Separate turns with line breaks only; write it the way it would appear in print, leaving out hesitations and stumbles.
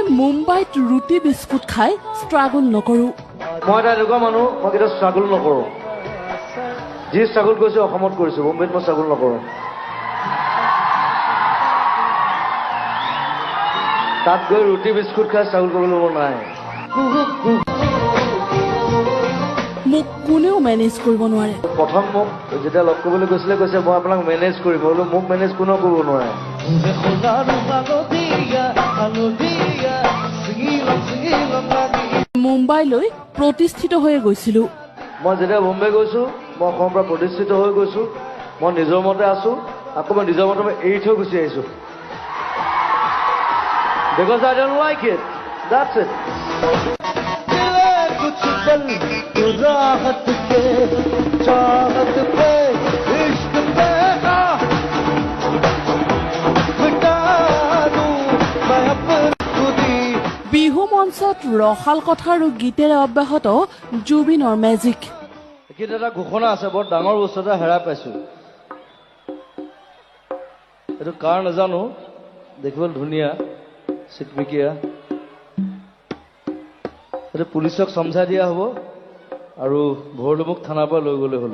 মই মুম্বাইত ৰুটি বিস্কুট খাই ষ্ট্ৰাগল নকৰোঁ।
মই এটা এনেকুৱা মানুহ, মই কেতিয়াও ষ্ট্ৰাগল নকৰোঁ। যি ষ্ট্ৰাগল কৰিছোঁ অসমত কৰিছোঁ, মুম্বাইত মই ষ্ট্ৰাগল নকৰোঁ। তাত গৈ ৰুটি বিস্কুট খাই ষ্ট্ৰাগল কৰিবলৈ মোৰ নাই।
মোক কোনেও মেনেজ কৰিব নোৱাৰে।
প্ৰথম মোক যেতিয়া লগ কৰিবলৈ গৈছিলে কৈছে মই আপোনাক মেনেজ কৰিম, বোলো মোক মেনেজ কোনেও কৰিব নোৱাৰে।
মুম্বাইলৈ প্ৰতিষ্ঠিত হৈয়ে গৈছিলোঁ।
মই যেতিয়া মুম্বাই গৈছোঁ, মই অসমৰ পৰা প্ৰতিষ্ঠিত হৈ গৈছোঁ। মই নিজৰ মতে আছোঁ, আকৌ মই নিজৰ মতে এৰি থৈ গুচি আহিছোঁ। Because I don't like it. That's it.
Bihu মঞ্চত ৰসাল কথা আৰু গীতেৰে অব্যাহত জুবিনৰ মেজিক।
কিন্তু এটা ঘোষণা আছে, বৰ ডাঙৰ বস্তু এটা হেৰাই পাইছোঁ। এইটো কাৰ নাজানো, দেখিবলৈ ধুনীয়া, চিকমিকিয়া। এইটো পুলিচক চমঝাই দিয়া হ'ব আৰু ভৰলুমুখ থানাৰ পৰা লৈ গ'লে হ'ল।